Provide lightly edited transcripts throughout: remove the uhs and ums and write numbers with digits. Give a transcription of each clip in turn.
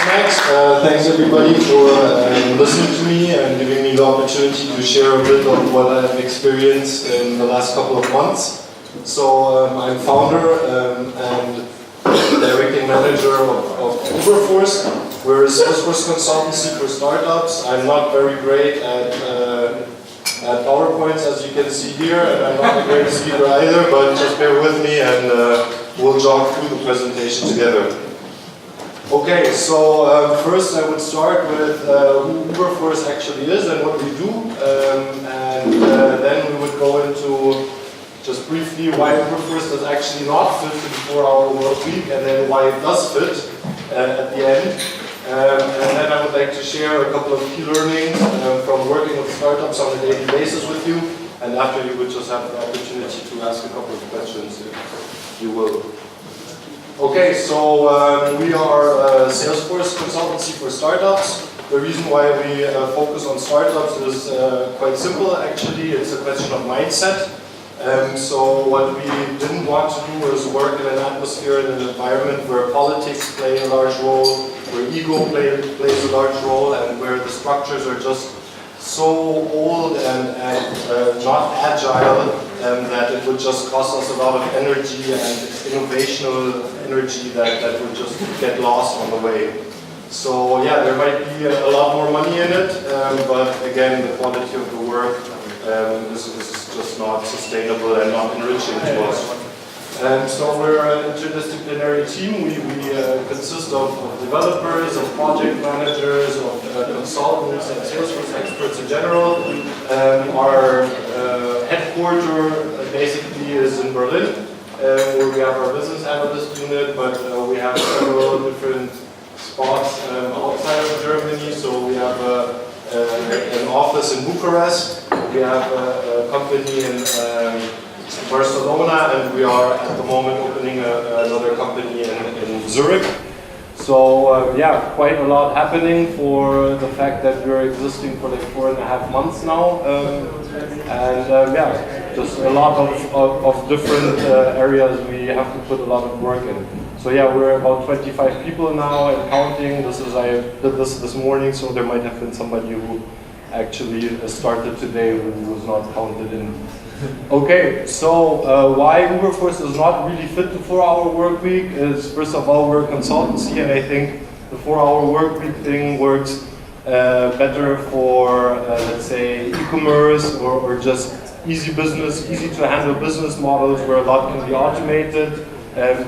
Max. Thanks everybody for listening to me and giving me the opportunity to share a bit of what I've experienced in the last couple of months. So I'm founder and directing manager of Uberforce. We're a Salesforce consultancy for startups. I'm not very great at PowerPoints, as you can see here, and I'm not a great speaker either, but just bear with me and we'll jog through the presentation together. Okay, so first I would start with who Uberforce actually is and what we do, and then we would go into just briefly why Uberforce does actually not fit to the 4-hour work week, and then why it does fit at the end. And then I would like to share a couple of key learnings from working with startups on a daily basis with you, and after you would just have the opportunity to ask a couple of questions if you will. Okay, so we are a Salesforce consultancy for startups. The reason why we focus on startups is quite simple actually. It's a question of mindset. So what we didn't want to do is work in an atmosphere, in an environment where politics play a large role, where ego plays a large role, and where the structures are just so old and not agile, that it would just cost us a lot of energy and innovational energy that would just get lost on the way. So yeah, there might be a lot more money in it, but again, the quality of the work is just not sustainable and not enriching to us. And so we're an interdisciplinary team. We consist of developers, of project managers, of consultants and Salesforce experts in general. Our headquarter basically is in Berlin, where we have our business analyst unit, but we have several different spots outside of Germany. So we have an office in Bucharest, we have a company in Barcelona, and we are at the moment opening another company in Zurich. So yeah, quite a lot happening for the fact that we're existing for like 4.5 months now, and yeah, just a lot of different areas we have to put a lot of work in. So yeah, we're about 25 people now and counting. I did this morning, so there might have been somebody who actually started today who was not counted in. Okay, so why Uberforce does not really fit the 4-hour work week is, first of all, we're a consultancy, and I think the 4-hour work week thing works better for, let's say, e-commerce or just easy to handle business models where a lot can be automated,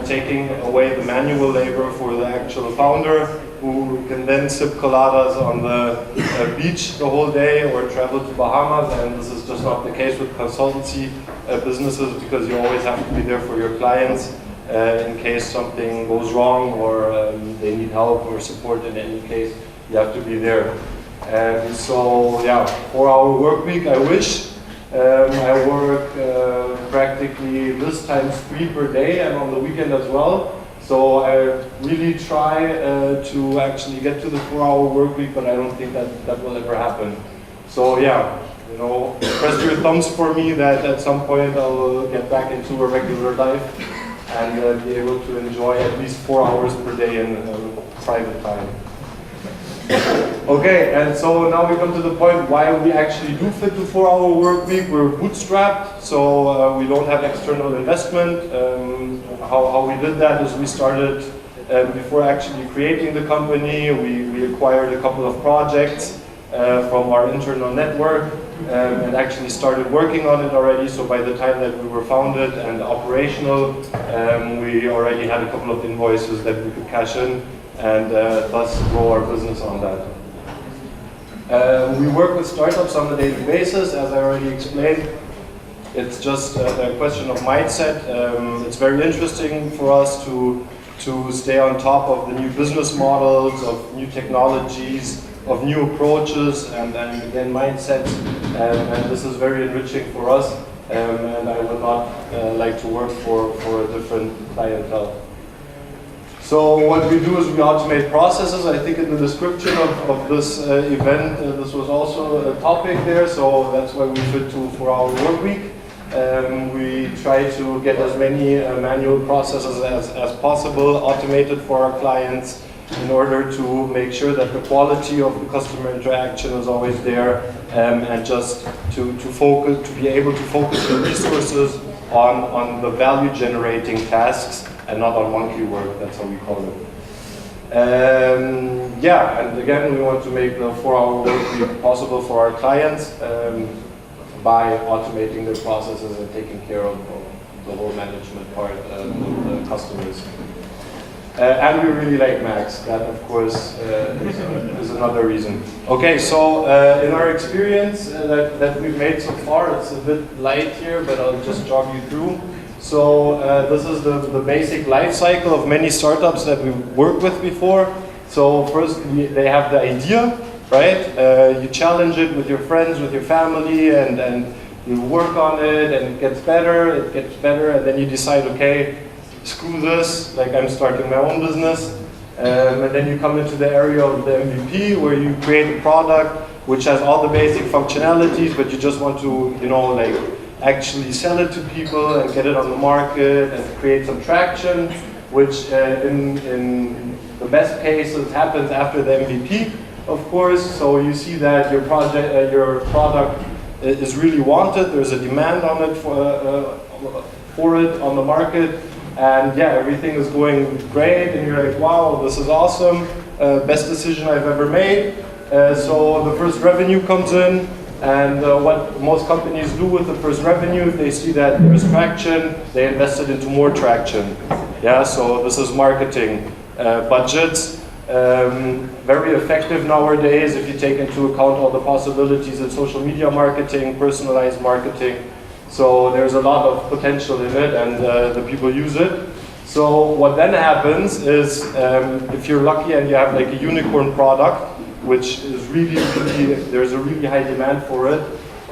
taking away the manual labor for the actual founder, who can then sip coladas on the beach the whole day or travel to Bahamas. And this is just not the case with consultancy businesses, because you always have to be there for your clients in case something goes wrong or they need help or support. In any case, you have to be there. And so yeah, 4-hour work week, I wish. I work practically this times 3 per day and on the weekend as well. So I really try to actually get to the 4-hour work week, but I don't think that will ever happen. So yeah, you know, press your thumbs for me that at some point I'll get back into a regular life and be able to enjoy at least 4 hours per day in private time. Okay, and so now we come to the point why we actually do fit the 4-hour work week. We're bootstrapped, so we don't have external investment. How we did that is we started, before actually creating the company, we acquired a couple of projects from our internal network and actually started working on it already. So by the time that we were founded and operational, we already had a couple of invoices that we could cash in and thus grow our business on that. We work with startups on a daily basis, as I already explained. It's just a question of mindset. It's very interesting for us to stay on top of the new business models, of new technologies, of new approaches, and again mindsets. And this is very enriching for us. And I would not like to work for a different clientele. So what we do is we automate processes. I think in the description of this event, this was also a topic there, so that's why we fit to 4-hour work week. We try to get as many manual processes as possible automated for our clients. in order to make sure that the quality of the customer interaction is always there, and just to be able to focus your resources on the value generating tasks and not on monkey work. That's how we call it. Yeah, and again, we want to make the 4-hour work week possible for our clients by automating their processes and taking care of the whole management part of the customers. And we really like Max. That, of course, is another reason. Okay, so in our experience that we've made so far, it's a bit light here, but I'll just jog you through. So this is the basic life cycle of many startups that we've worked with before. So first, they have the idea, right? You challenge it with your friends, with your family, and you work on it, and it gets better, and then you decide, okay, screw this, like I'm starting my own business. And then you come into the area of the MVP, where you create a product which has all the basic functionalities, but you just want to, you know, like actually sell it to people and get it on the market and create some traction, which in the best cases happens after the MVP, of course. So you see that your product is really wanted. There's a demand on it for it on the market. And yeah, everything is going great, and you're like, wow, this is awesome, best decision I've ever made. So the first revenue comes in, and what most companies do with the first revenue, they see that there's traction, they invested into more traction. Yeah, so this is marketing budgets. Very effective nowadays if you take into account all the possibilities in social media marketing, personalized marketing. So there's a lot of potential in it, and the people use it. So what then happens is, if you're lucky and you have like a unicorn product, which is really, there's a really high demand for it,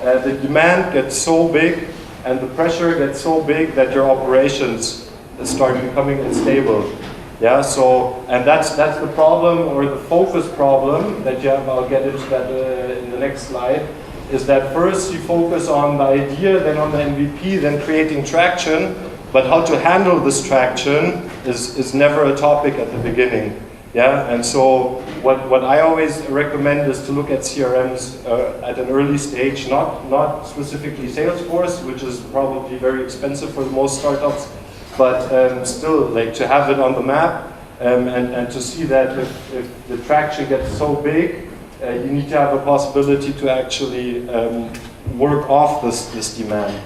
the demand gets so big and the pressure gets so big that your operations start becoming unstable. Yeah, so, and that's the problem, or the focus problem that you have. I'll get into that in the next slide. Is that first you focus on the idea, then on the MVP, then creating traction, but how to handle this traction is never a topic at the beginning. Yeah, and so what I always recommend is to look at CRMs at an early stage, not specifically Salesforce, which is probably very expensive for most startups, but still, like, to have it on the map, and to see that if the traction gets so big, you need to have a possibility to actually work off this demand.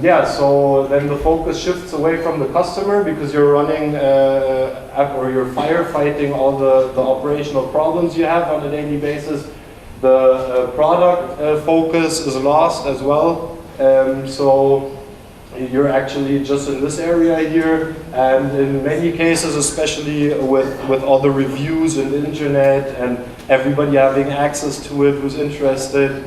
Yeah, so then the focus shifts away from the customer, because you're running or you're firefighting all the operational problems you have on a daily basis. The product focus is lost as well. So you're actually just in this area here, and in many cases, especially with all the reviews and the internet and everybody having access to it who's interested,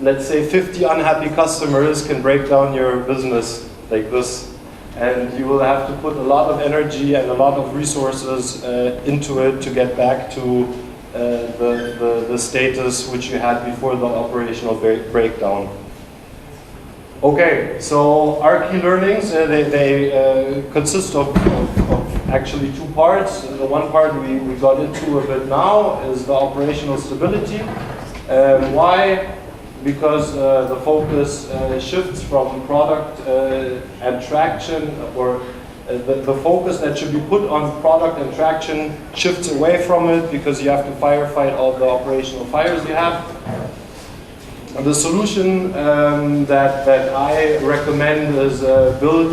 let's say 50 unhappy customers can break down your business like this, and you will have to put a lot of energy and a lot of resources into it to get back to the status which you had before the operational breakdown. Okay, so our key learnings, they consist of actually two parts. The one part we got into a bit now is the operational stability. Why? Because the focus shifts from product and traction, or the focus that should be put on product and traction shifts away from it, because you have to firefight all the operational fires you have. The solution that I recommend is build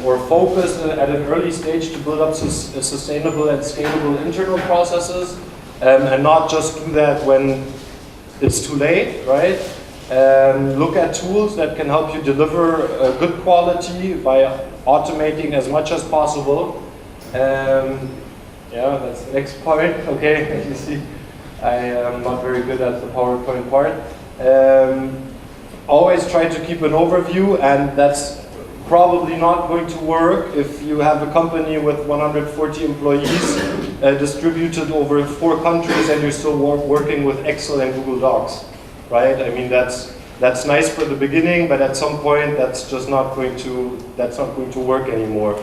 or focus at an early stage to build up sustainable and scalable internal processes, and not just do that when it's too late, right? Look at tools that can help you deliver good quality by automating as much as possible. Yeah, that's the next part. Okay, as you see, I am not very good at the PowerPoint part. Always try to keep an overview, and that's probably not going to work if you have a company with 140 employees distributed over 4 countries, and you're still working with Excel and Google Docs, right? I mean, that's nice for the beginning, but at some point that's just not going to work anymore.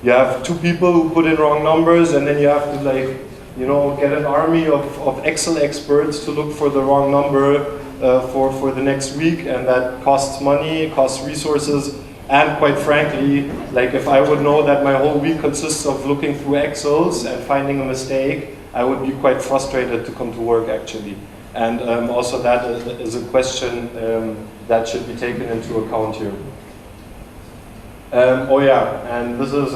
You have 2 people who put in wrong numbers, and then you have to like, you know, get an army of Excel experts to look for the wrong number for the next week, and that costs money, costs resources, and quite frankly, like if I would know that my whole week consists of looking through Excels and finding a mistake, I would be quite frustrated to come to work actually. And also that is a question that should be taken into account here. Oh yeah, and this is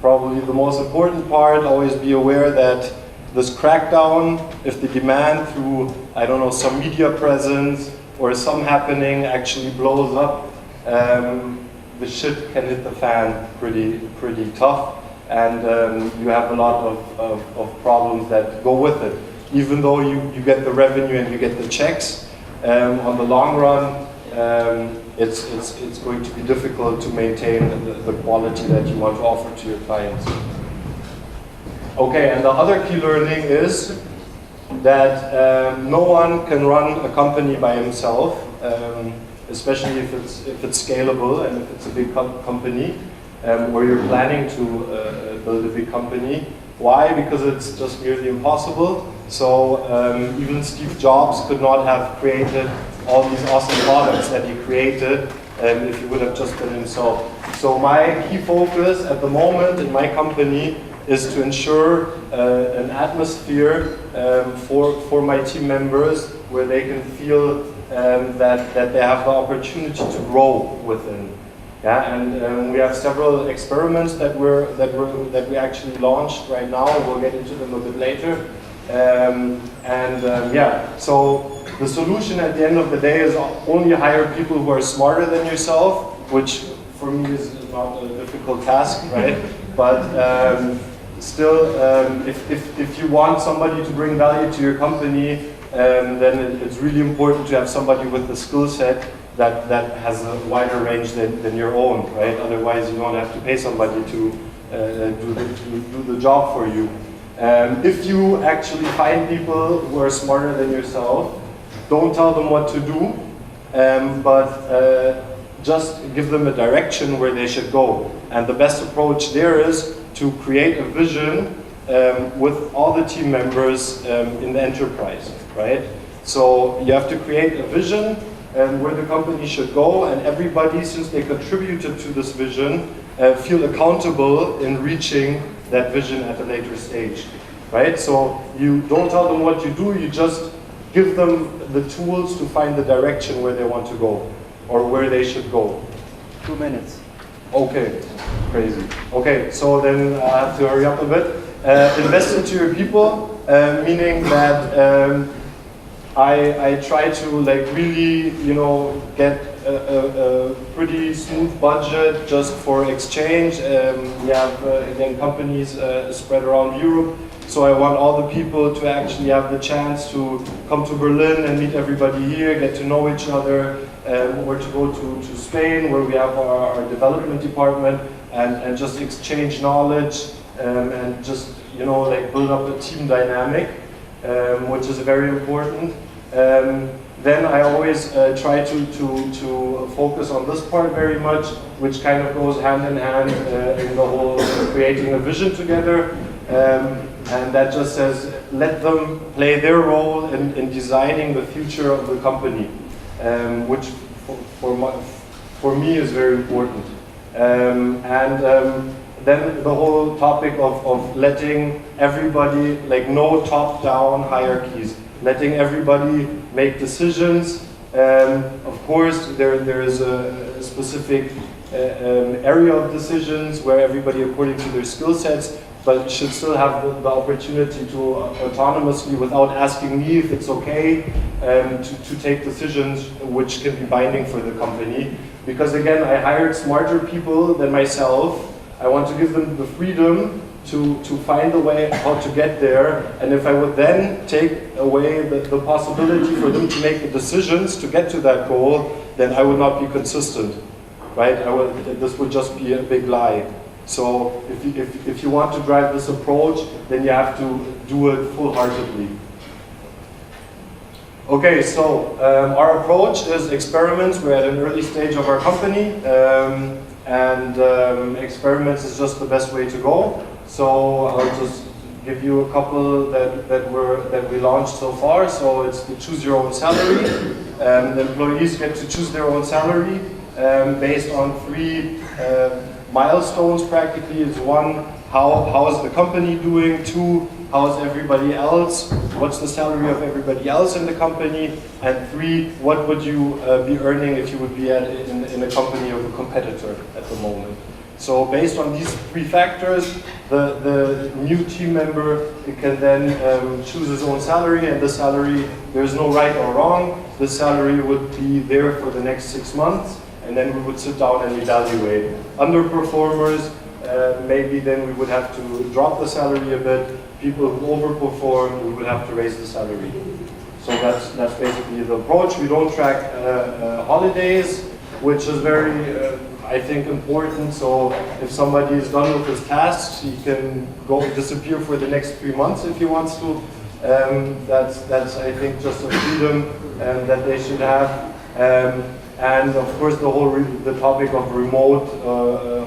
probably the most important part. Always be aware that this crackdown, if the demand through, I don't know, some media presence or some happening actually blows up, the shit can hit the fan pretty tough, and you have a lot of problems that go with it. Even though you get the revenue and you get the checks, on the long run, it's going to be difficult to maintain the quality that you want to offer to your clients. Okay, and the other key learning is that no one can run a company by himself, especially if it's scalable and if it's a big company, or you're planning to build a big company. Why? Because it's just nearly impossible. So even Steve Jobs could not have created all these awesome products that he created if he would have just been himself. So my key focus at the moment in my company is to ensure an atmosphere for my team members where they can feel that they have the opportunity to grow within. Yeah, and we have several experiments that we actually launched right now. We'll get into them a bit later. Yeah, so the solution at the end of the day is only hire people who are smarter than yourself, which for me is not a difficult task, right? But still, if you want somebody to bring value to your company, then it's really important to have somebody with the skill set that has a wider range than your own, right? Otherwise, you don't have to pay somebody to do the job for you. If you actually find people who are smarter than yourself, don't tell them what to do, but just give them a direction where they should go. And the best approach there is to create a vision with all the team members in the enterprise, right? So you have to create a vision where the company should go, and everybody, since they contributed to this vision, feel accountable in reaching that vision at a later stage, right? So you don't tell them what you do, you just give them the tools to find the direction where they want to go, or where they should go. 2 minutes. Okay, crazy. Okay, so then I have to hurry up a bit. Invest into your people, meaning that I try to like really, you know, get a pretty smooth budget just for exchange. We have again companies spread around Europe, so I want all the people to actually have the chance to come to Berlin and meet everybody here, get to know each other, or to go to Spain where we have our development department and just exchange knowledge and just, you know, like build up a team dynamic, which is very important. Then I always try to focus on this part very much, which kind of goes hand in hand in the whole creating a vision together. And that just says, let them play their role in designing the future of the company, which for me is very important. Then the whole topic of letting everybody, like no top-down hierarchies, letting everybody make decisions. Of course, there is a specific area of decisions where everybody, according to their skill sets, but should still have the opportunity to autonomously, without asking me if it's okay, to take decisions which can be binding for the company. Because again, I hired smarter people than myself. I want to give them the freedom to find a way how to get there. And if I would then take away the possibility for them to make the decisions to get to that goal, then I would not be consistent, right? This would just be a big lie. So if you want to drive this approach, then you have to do it full-heartedly. Okay, so our approach is experiments. We're at an early stage of our company. and experiments is just the best way to go. So I'll just give you a couple that we launched so far. So it's the choose your own salary. The employees get to choose their own salary based on 3 milestones practically. It's 1, how is the company doing? 2, how is everybody else? What's the salary of everybody else in the company? And 3, what would you be earning if you would be in a company of a competitor at the moment? So based on these 3 factors, the new team member can then choose his own salary, and the salary, there's no right or wrong. The salary would be there for the next 6 months, and then we would sit down and evaluate. Underperformers, maybe then we would have to drop the salary a bit. People who overperform, we would have to raise the salary. So that's basically the approach. We don't track holidays, which is very, I think, important. So if somebody is done with his tasks, he can go disappear for the next 3 months if he wants to. That's I think just a freedom that they should have. And of course the topic of remote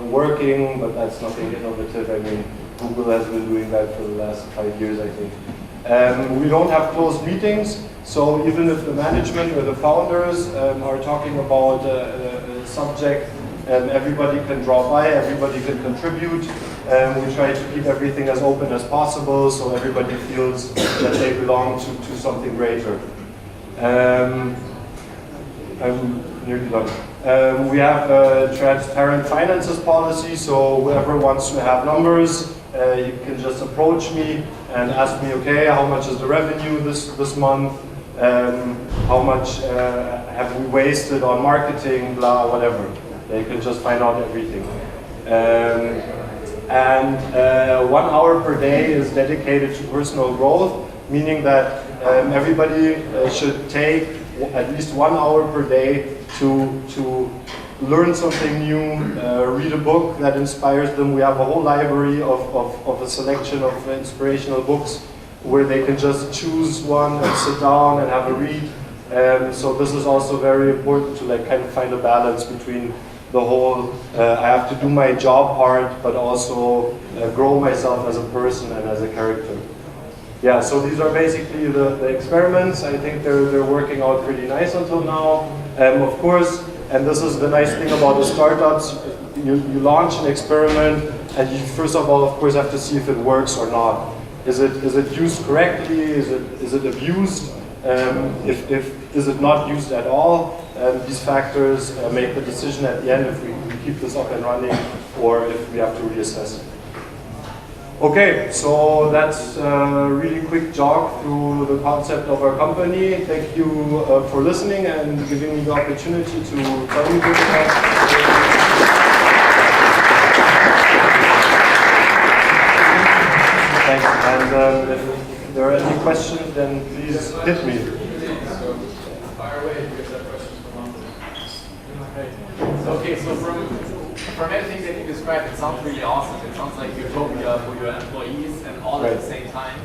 working, but that's nothing innovative. I mean, Google has been doing that for the last 5 years, I think. We don't have closed meetings, so even if the management or the founders are talking about a subject, everybody can drop by, everybody can contribute. We try to keep everything as open as possible, so everybody feels that they belong to something greater. I'm nearly done. We have a transparent finances policy, so whoever wants to have numbers, you can just approach me and ask me, okay, how much is the revenue this month? How much have we wasted on marketing, blah, whatever. You can just find out everything. And 1 hour per day is dedicated to personal growth, meaning that everybody should take at least 1 hour per day to learn something new, read a book that inspires them. We have a whole library of a selection of inspirational books where they can just choose one and sit down and have a read. So this is also very important to kind of find a balance between the whole, I have to do my job part, but also grow myself as a person and as a character. Yeah, so these are basically the experiments. I think they're working out pretty nice until now. Of course, and this is the nice thing about the startups, you launch an experiment, and you first of all, of course, have to see if it works or not. Is it used correctly? Is it abused? Is it not used at all? These factors make the decision at the end if we keep this up and running or if we have to reassess. Okay, so that's a really quick jog through the concept of our company. Thank you for listening and giving me the opportunity to tell you this. Thanks. And if there are any questions, then please hit me. Fire away if you have questions for Malte. Okay, so from everything that you described, it sounds really awesome. It sounds like utopia for your employees and all at the same time.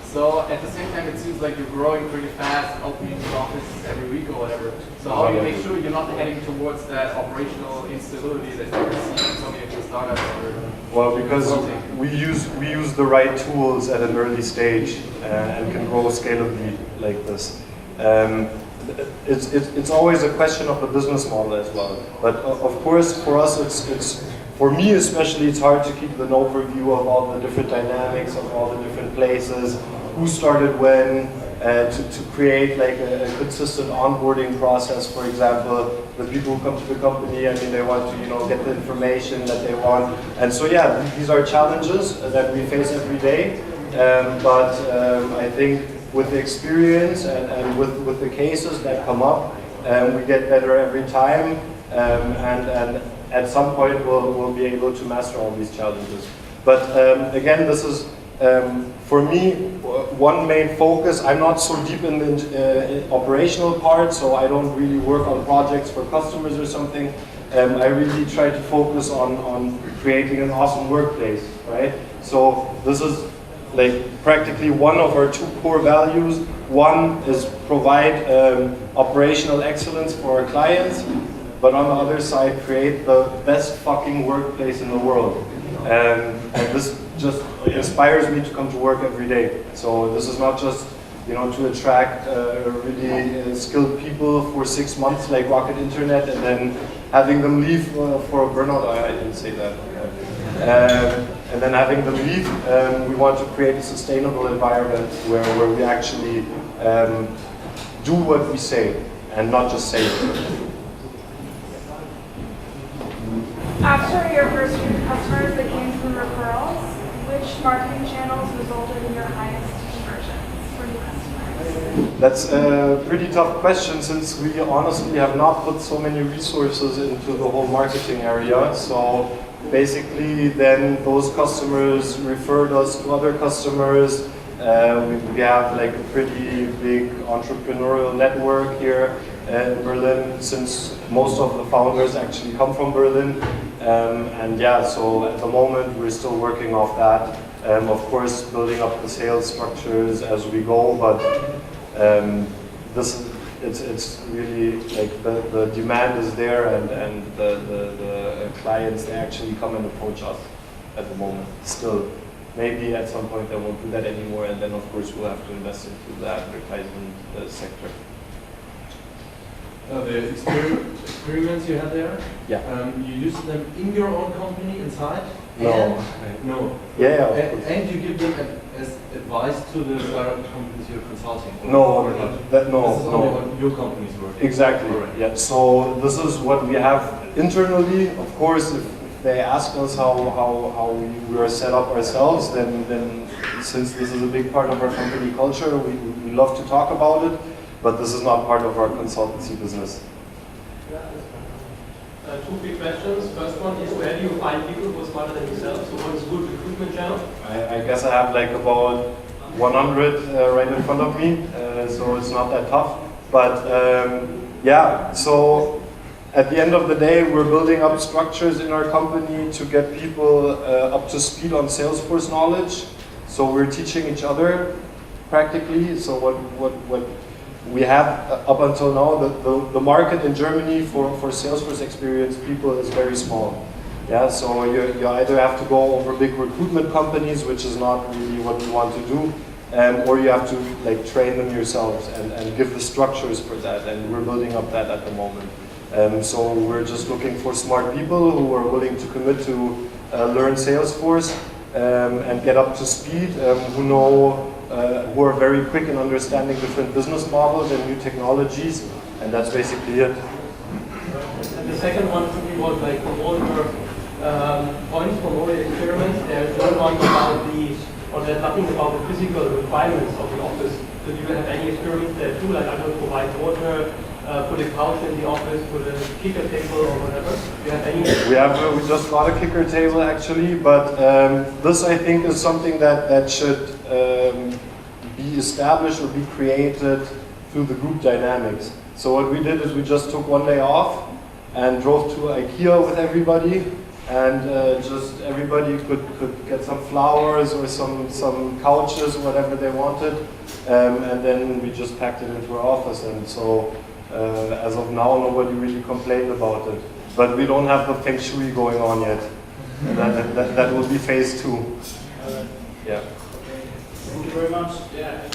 So at the same time, it seems like you're growing pretty fast, opening new offices every week or whatever. So how do you make sure you're not heading towards that operational instability that you're seeing in so many of your startups? Well, because we use the right tools at an early stage and can grow scalably like this. It's always a question of the business model as well. But of course, for us, for me especially, it's hard to keep an overview of all the different dynamics of all the different places, who started when, to create like a consistent onboarding process. For example, the people who come to the company, I mean, they want to get the information that they want, and so yeah, these are challenges that we face every day. But I think with the experience and with the cases that come up, we get better every time, and at some point we'll be able to master all these challenges. But again, this is for me one main focus. I'm not so deep in the operational part, so I don't really work on projects for customers or something. I really try to focus on creating an awesome workplace, right? So this is like practically one of our 2 core values. One is provide operational excellence for our clients. but on the other side create the best fucking workplace in the world. And this just inspires me to come to work every day. So this is not just, you know, to attract really skilled people for 6 months like Rocket Internet and then having them leave for a burnout. I didn't say that. And then having them leave, we want to create a sustainable environment where we actually do what we say and not just say it. After your first few customers that came from referrals, which marketing channels resulted in your highest conversions for new customers? That's a pretty tough question since we honestly have not put so many resources into the whole marketing area. So basically then those customers referred us to other customers. We have like a pretty big entrepreneurial network here in Berlin since most of the founders actually come from Berlin. And yeah, so at the moment we're still working off that. Of course, building up the sales structures as we go, but it's really like the demand is there, and the clients, they actually come and approach us at the moment still. Maybe at some point they won't do that anymore, and then of course we'll have to invest into the advertisement sector. The experiments you had there, you use them in your own company inside? No. No. Yeah. And you give them as advice to the startup companies you're consulting? No, This is only what your companies work. Exactly. Right. Yeah. So this is what we have internally. Of course, if they ask us how we are set up ourselves, then since this is a big part of our company culture, we love to talk about it. But this is not part of our consultancy business. Two quick questions. First one is, where do you find people who are smarter than yourself? So what is a good recruitment channel? I guess I have like about 100 right in front of me, so it's not that tough. But yeah, so at the end of the day, we're building up structures in our company to get people up to speed on Salesforce knowledge. So we're teaching each other practically. So what we have up until now, the market in Germany for Salesforce experienced people is very small. Yeah, so you either have to go over big recruitment companies, which is not really what we want to do, or you have to like train them yourselves and give the structures for that. And we're building up that at the moment. So we're just looking for smart people who are willing to commit to learn Salesforce and get up to speed, who are very quick in understanding different business models and new technologies, and that's basically it. And the second one to me was like from all your points from all your experiments, there's no one about there's nothing about the physical requirements of the office. So do you have any experiments there too, like I don't provide water, put a couch in the office, put a kicker table or whatever? Do you have any? We just got a kicker table actually, but this I think is something that should be established or be created through the group dynamics. So what we did is we just took one day off and drove to IKEA with everybody, and just everybody could get some flowers or some couches or whatever they wanted, and then we just packed it into our office. And so as of now, nobody really complained about it. But we don't have the feng shui going on yet. That will be phase 2. Yeah. Thank you very much. Yeah.